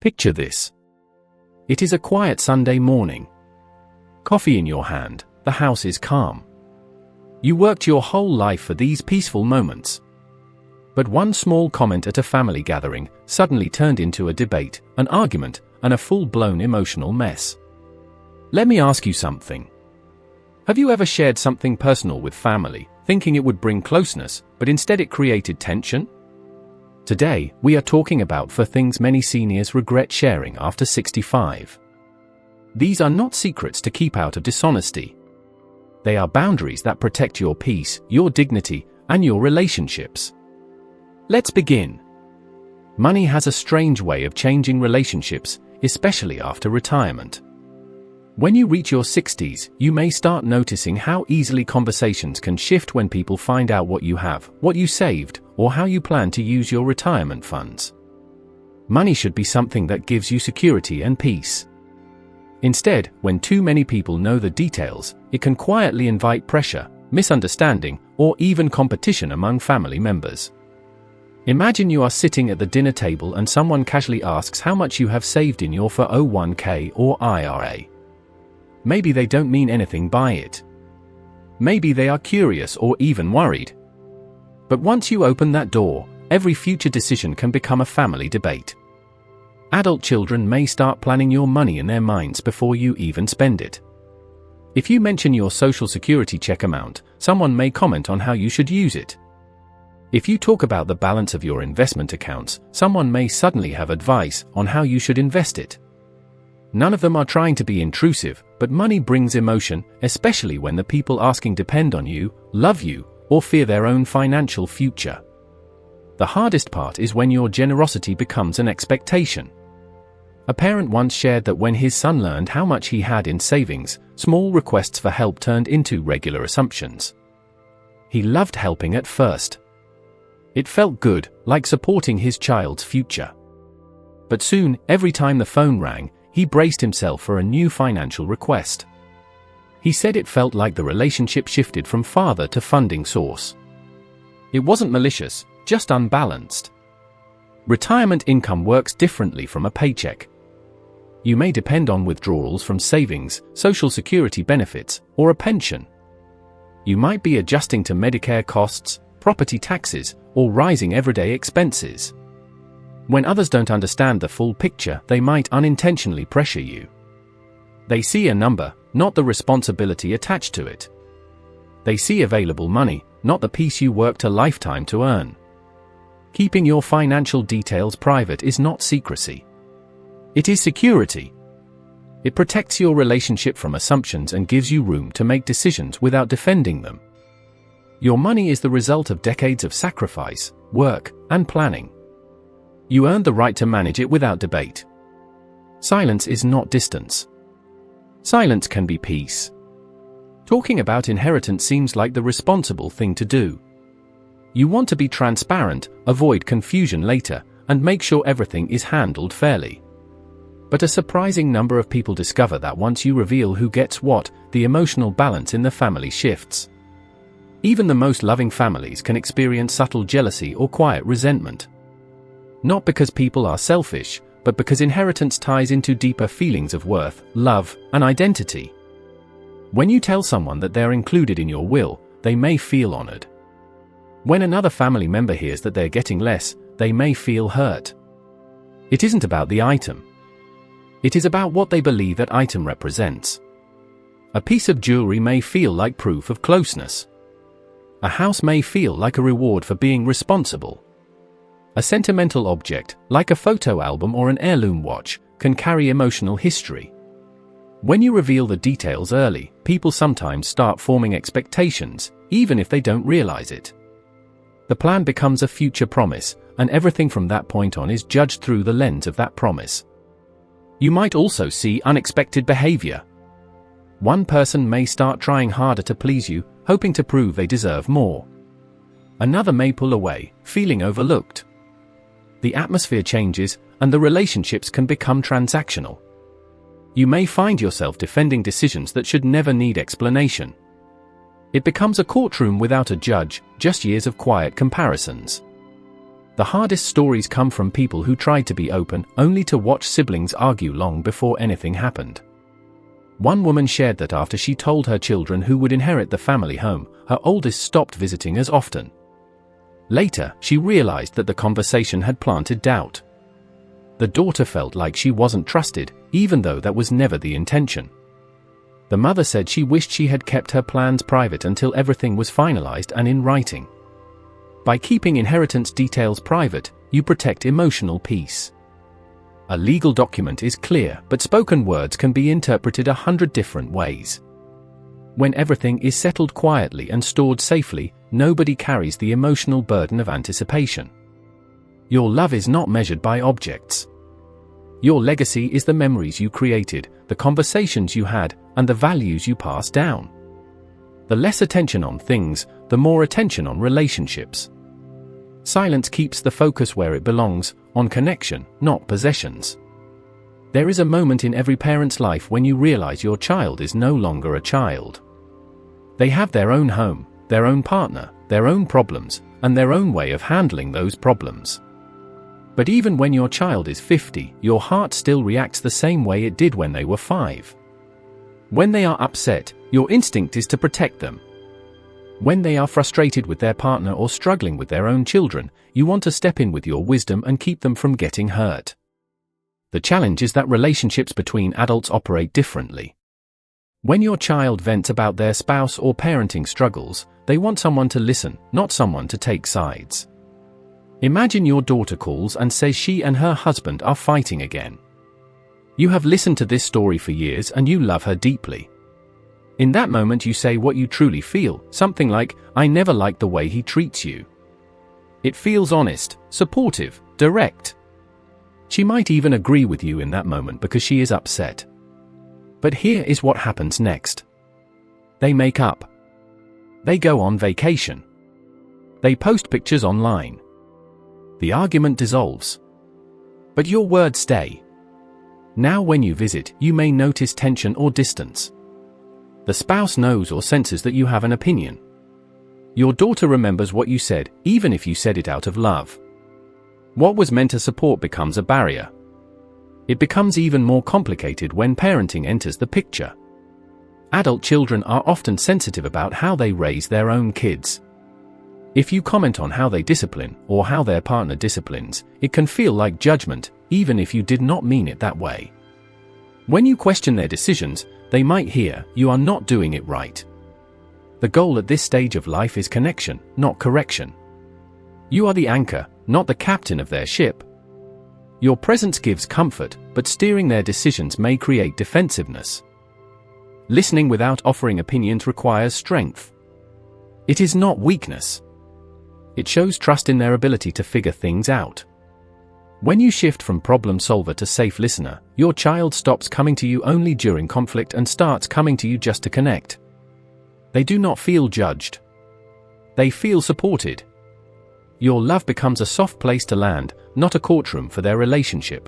Picture this. It is a quiet Sunday morning. Coffee in your hand, the house is calm. You worked your whole life for these peaceful moments. But one small comment at a family gathering suddenly turned into a debate, an argument, and a full-blown emotional mess. Let me ask you something. Have you ever shared something personal with family, thinking it would bring closeness, but instead it created tension? Today, we are talking about 4 things many seniors regret sharing after 65. These are not secrets to keep out of dishonesty. They are boundaries that protect your peace, your dignity, and your relationships. Let's begin. Money has a strange way of changing relationships, especially after retirement. When you reach your 60s, you may start noticing how easily conversations can shift when people find out what you have, what you saved, or how you plan to use your retirement funds. Money should be something that gives you security and peace. Instead, when too many people know the details, it can quietly invite pressure, misunderstanding, or even competition among family members. Imagine you are sitting at the dinner table and someone casually asks how much you have saved in your 401k or IRA. Maybe they don't mean anything by it. Maybe they are curious or even worried. But once you open that door, every future decision can become a family debate. Adult children may start planning your money in their minds before you even spend it. If you mention your Social Security check amount, someone may comment on how you should use it. If you talk about the balance of your investment accounts, someone may suddenly have advice on how you should invest it. None of them are trying to be intrusive, but money brings emotion, especially when the people asking depend on you, love you, or fear their own financial future. The hardest part is when your generosity becomes an expectation. A parent once shared that when his son learned how much he had in savings, small requests for help turned into regular assumptions. He loved helping at first. It felt good, like supporting his child's future. But soon, every time the phone rang, he braced himself for a new financial request. He said it felt like the relationship shifted from father to funding source. It wasn't malicious, just unbalanced. Retirement income works differently from a paycheck. You may depend on withdrawals from savings, Social Security benefits, or a pension. You might be adjusting to Medicare costs, property taxes, or rising everyday expenses. When others don't understand the full picture, they might unintentionally pressure you. They see a number, not the responsibility attached to it. They see available money, not the peace you worked a lifetime to earn. Keeping your financial details private is not secrecy. It is security. It protects your relationship from assumptions and gives you room to make decisions without defending them. Your money is the result of decades of sacrifice, work, and planning. You earned the right to manage it without debate. Silence is not distance. Silence can be peace. Talking about inheritance seems like the responsible thing to do. You want to be transparent, avoid confusion later, and make sure everything is handled fairly. But a surprising number of people discover that once you reveal who gets what, the emotional balance in the family shifts. Even the most loving families can experience subtle jealousy or quiet resentment. Not because people are selfish, but because inheritance ties into deeper feelings of worth, love, and identity. When you tell someone that they're included in your will, they may feel honored. When another family member hears that they're getting less, they may feel hurt. It isn't about the item. It is about what they believe that item represents. A piece of jewelry may feel like proof of closeness. A house may feel like a reward for being responsible. A sentimental object, like a photo album or an heirloom watch, can carry emotional history. When you reveal the details early, people sometimes start forming expectations, even if they don't realize it. The plan becomes a future promise, and everything from that point on is judged through the lens of that promise. You might also see unexpected behavior. One person may start trying harder to please you, hoping to prove they deserve more. Another may pull away, feeling overlooked. The atmosphere changes, and the relationships can become transactional. You may find yourself defending decisions that should never need explanation. It becomes a courtroom without a judge, just years of quiet comparisons. The hardest stories come from people who tried to be open only to watch siblings argue long before anything happened. One woman shared that after she told her children who would inherit the family home, her oldest stopped visiting as often. Later, she realized that the conversation had planted doubt. The daughter felt like she wasn't trusted, even though that was never the intention. The mother said she wished she had kept her plans private until everything was finalized and in writing. By keeping inheritance details private, you protect emotional peace. A legal document is clear, but spoken words can be interpreted 100 different ways. When everything is settled quietly and stored safely, nobody carries the emotional burden of anticipation. Your love is not measured by objects. Your legacy is the memories you created, the conversations you had, and the values you passed down. The less attention on things, the more attention on relationships. Silence keeps the focus where it belongs, on connection, not possessions. There is a moment in every parent's life when you realize your child is no longer a child. They have their own home, their own partner, their own problems, and their own way of handling those problems. But even when your child is 50, your heart still reacts the same way it did when they were 5. When they are upset, your instinct is to protect them. When they are frustrated with their partner or struggling with their own children, you want to step in with your wisdom and keep them from getting hurt. The challenge is that relationships between adults operate differently. When your child vents about their spouse or parenting struggles, they want someone to listen, not someone to take sides. Imagine your daughter calls and says she and her husband are fighting again. You have listened to this story for years and you love her deeply. In that moment you say what you truly feel, something like, "I never liked the way he treats you." It feels honest, supportive, direct. She might even agree with you in that moment because she is upset. But here is what happens next. They make up. They go on vacation. They post pictures online. The argument dissolves. But your words stay. Now when you visit, you may notice tension or distance. The spouse knows or senses that you have an opinion. Your daughter remembers what you said, even if you said it out of love. What was meant to support becomes a barrier. It becomes even more complicated when parenting enters the picture. Adult children are often sensitive about how they raise their own kids. If you comment on how they discipline, or how their partner disciplines, it can feel like judgment, even if you did not mean it that way. When you question their decisions, they might hear, "You are not doing it right." The goal at this stage of life is connection, not correction. You are the anchor, not the captain of their ship. Your presence gives comfort, but steering their decisions may create defensiveness. Listening without offering opinions requires strength. It is not weakness. It shows trust in their ability to figure things out. When you shift from problem solver to safe listener, your child stops coming to you only during conflict and starts coming to you just to connect. They do not feel judged. They feel supported. Your love becomes a soft place to land, not a courtroom for their relationship.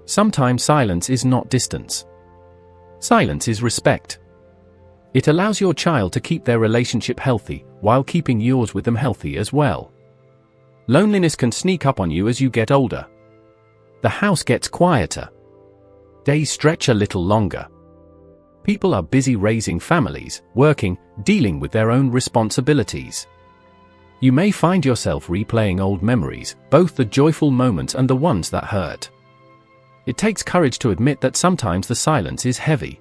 Sometimes silence is not distance. Silence is respect. It allows your child to keep their relationship healthy, while keeping yours with them healthy as well. Loneliness can sneak up on you as you get older. The house gets quieter. Days stretch a little longer. People are busy raising families, working, dealing with their own responsibilities. You may find yourself replaying old memories, both the joyful moments and the ones that hurt. It takes courage to admit that sometimes the silence is heavy.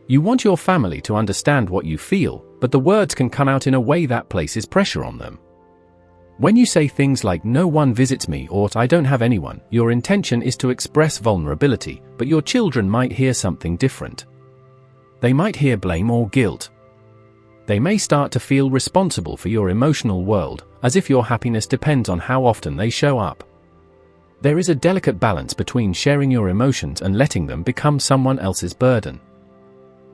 You want your family to understand what you feel, but the words can come out in a way that places pressure on them. When you say things like "no one visits me" or "I don't have anyone," your intention is to express vulnerability, but your children might hear something different. They might hear blame or guilt. They may start to feel responsible for your emotional world, as if your happiness depends on how often they show up. There is a delicate balance between sharing your emotions and letting them become someone else's burden.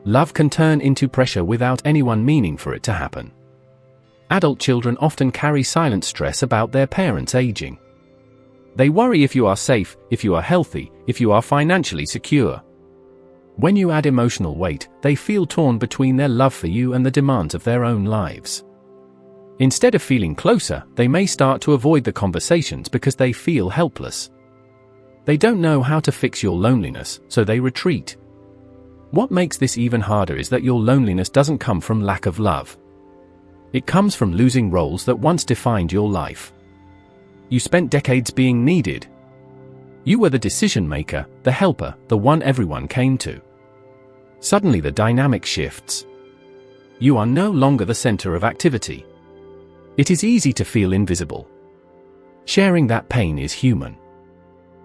Love can turn into pressure without anyone meaning for it to happen. Adult children often carry silent stress about their parents aging. They worry if you are safe, if you are healthy, if you are financially secure. When you add emotional weight, they feel torn between their love for you and the demands of their own lives. Instead of feeling closer, they may start to avoid the conversations because they feel helpless. They don't know how to fix your loneliness, so they retreat. What makes this even harder is that your loneliness doesn't come from lack of love. It comes from losing roles that once defined your life. You spent decades being needed. You were the decision maker, the helper, the one everyone came to. Suddenly the dynamic shifts. You are no longer the center of activity. It is easy to feel invisible. Sharing that pain is human.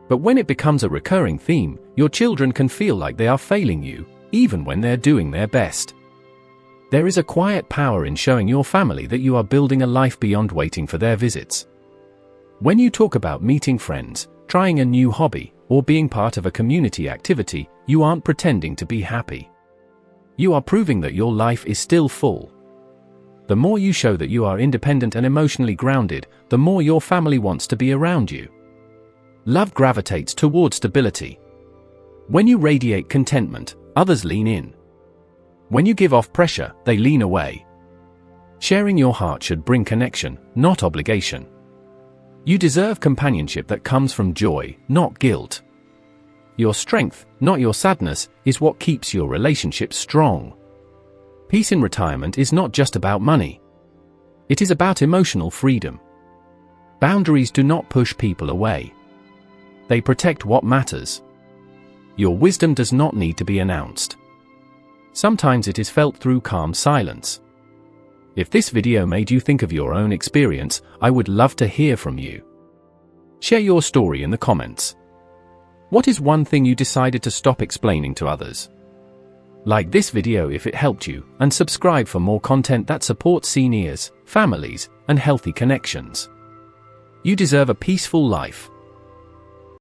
But when it becomes a recurring theme, your children can feel like they are failing you, even when they're doing their best. There is a quiet power in showing your family that you are building a life beyond waiting for their visits. When you talk about meeting friends, trying a new hobby, or being part of a community activity, you aren't pretending to be happy. You are proving that your life is still full. The more you show that you are independent and emotionally grounded, the more your family wants to be around you. Love gravitates toward stability. When you radiate contentment, others lean in. When you give off pressure, they lean away. Sharing your heart should bring connection, not obligation. You deserve companionship that comes from joy, not guilt. Your strength, not your sadness, is what keeps your relationship strong. Peace in retirement is not just about money. It is about emotional freedom. Boundaries do not push people away. They protect what matters. Your wisdom does not need to be announced. Sometimes it is felt through calm silence. If this video made you think of your own experience, I would love to hear from you. Share your story in the comments. What is one thing you decided to stop explaining to others? Like this video if it helped you, and subscribe for more content that supports seniors, families, and healthy connections. You deserve a peaceful life.